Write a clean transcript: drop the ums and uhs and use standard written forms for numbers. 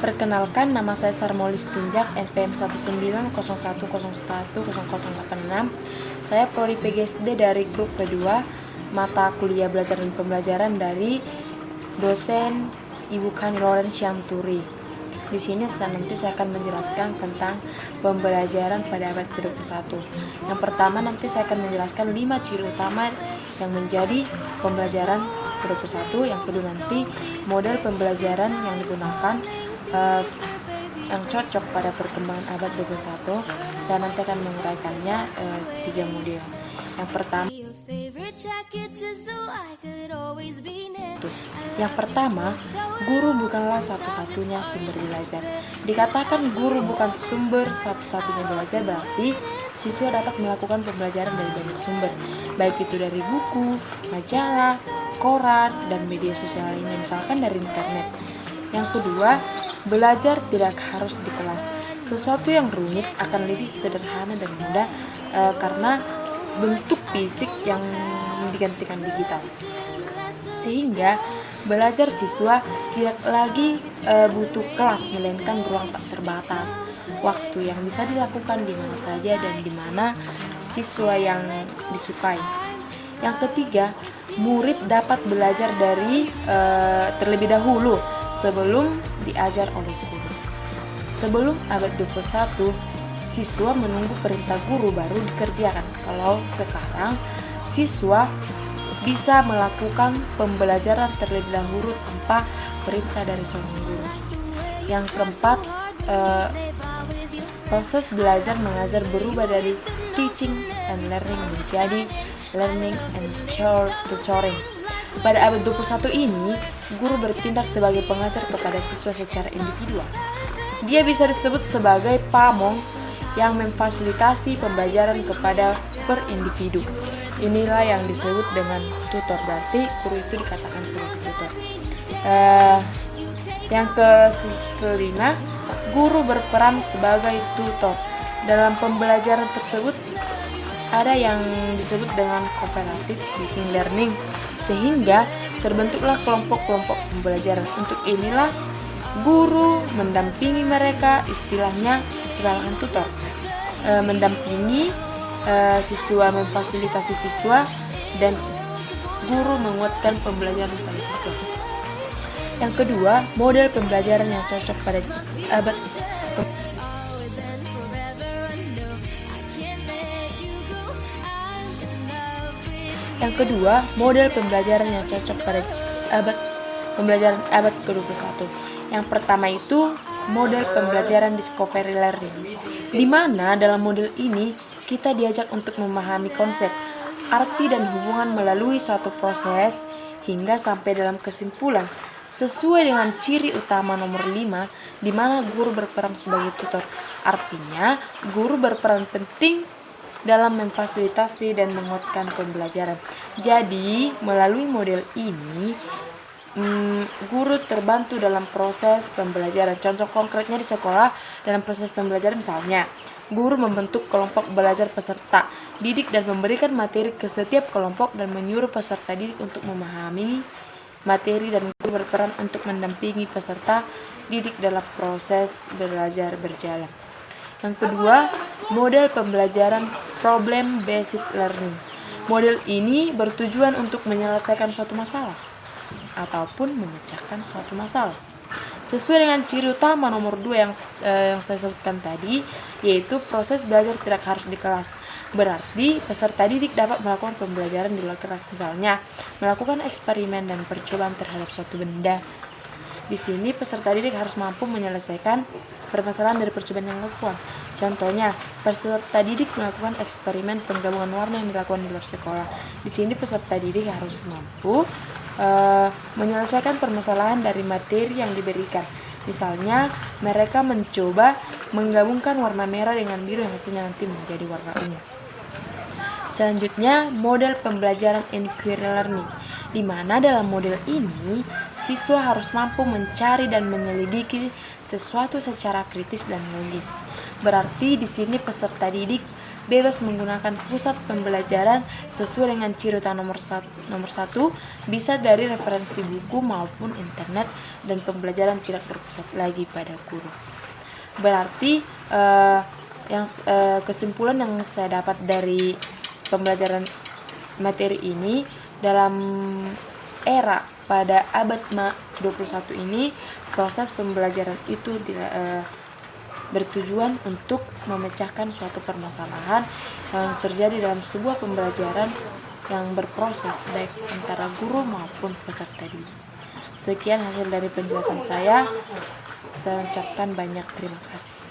Perkenalkan, nama saya Sarmolis Tinjak, NPM 19010101086. Saya prodi PGSD dari grup kedua, mata kuliah belajar dan pembelajaran dari dosen Ibu Kani Loren Syamturi. Di sini nanti saya akan menjelaskan tentang pembelajaran pada abad ke-21. Yang pertama nanti saya akan menjelaskan 5 ciri utama yang menjadi pembelajaran ke-21. Yang kedua nanti model pembelajaran yang digunakan yang cocok pada perkembangan abad 21. Saya nanti akan menguraikannya 3 model. Yang pertama, guru bukanlah satu-satunya sumber belajar. Dikatakan guru bukan sumber satu-satunya belajar berarti siswa dapat melakukan pembelajaran dari banyak sumber, baik itu dari buku, majalah, koran, dan media sosial lainnya, misalkan dari internet. Yang kedua, belajar tidak harus di kelas. Sesuatu yang rumit akan lebih sederhana dan mudah karena bentuk fisik yang digantikan digital. Sehingga belajar siswa tidak lagi butuh kelas, melainkan ruang tak terbatas, waktu yang bisa dilakukan di mana saja dan di mana siswa yang disukai. Yang ketiga, murid dapat belajar dari terlebih dahulu sebelum diajar oleh guru. Sebelum abad 21, siswa menunggu perintah guru baru dikerjakan. Kalau sekarang, siswa bisa melakukan pembelajaran terlebih dahulu tanpa perintah dari seorang guru. Yang keempat, proses belajar mengajar berubah dari teaching and learning menjadi learning and tutoring. Pada abad 21 ini, guru bertindak sebagai pengajar kepada siswa secara individual. Dia bisa disebut sebagai pamong yang memfasilitasi pembelajaran kepada per individu. Inilah yang disebut dengan tutor, berarti guru itu dikatakan sebagai tutor. Yang kelima, guru berperan sebagai tutor. Dalam pembelajaran tersebut ada yang disebut dengan cooperative teaching learning, sehingga terbentuklah kelompok-kelompok pembelajaran. Untuk inilah guru mendampingi mereka, istilahnya dikatakan tutor. Mendampingi siswa, memfasilitasi siswa, dan guru menguatkan pembelajaran pada siswa. Yang kedua, model pembelajaran yang cocok pada abad pembelajaran abad ke-21. Yang pertama itu model pembelajaran discovery learning, di mana dalam model ini kita diajak untuk memahami konsep, arti, dan hubungan melalui suatu proses hingga sampai dalam kesimpulan sesuai dengan ciri utama nomor 5, di mana guru berperan sebagai tutor. Artinya, guru berperan penting dalam memfasilitasi dan menguatkan pembelajaran. Jadi, melalui model ini, guru terbantu dalam proses pembelajaran. Contoh konkretnya di sekolah, dalam proses pembelajaran misalnya, guru membentuk kelompok belajar peserta didik dan memberikan materi ke setiap kelompok dan menyuruh peserta didik untuk memahami materi, dan guru berperan untuk mendampingi peserta didik dalam proses belajar berjalan. Yang kedua, model pembelajaran problem based learning. Model ini bertujuan untuk menyelesaikan suatu masalah ataupun memecahkan suatu masalah. Sesuai dengan ciri utama nomor 2 yang saya sebutkan tadi, yaitu proses belajar tidak harus di kelas. Berarti peserta didik dapat melakukan pembelajaran di luar kelas, misalnya melakukan eksperimen dan percobaan terhadap suatu benda. Di sini peserta didik harus mampu menyelesaikan permasalahan dari percobaan yang dilakukan. Contohnya, peserta didik melakukan eksperimen penggabungan warna yang dilakukan di luar sekolah. Di sini peserta didik harus mampu menyelesaikan permasalahan dari materi yang diberikan. Misalnya, mereka mencoba menggabungkan warna merah dengan biru yang hasilnya nanti menjadi warna ungu. Selanjutnya, model pembelajaran inquiry learning, di mana dalam model ini siswa harus mampu mencari dan menyelidiki sesuatu secara kritis dan logis. Berarti di sini peserta didik bebas menggunakan pusat pembelajaran sesuai dengan ciri utama nomor satu, bisa dari referensi buku maupun internet, dan pembelajaran tidak berpusat lagi pada guru. Berarti kesimpulan yang saya dapat dari pembelajaran materi ini, dalam era pada abad 21 ini, proses pembelajaran itu bertujuan untuk memecahkan suatu permasalahan yang terjadi dalam sebuah pembelajaran yang berproses baik antara guru maupun peserta didik. Sekian hasil dari penjelasan saya. Saya ucapkan banyak terima kasih.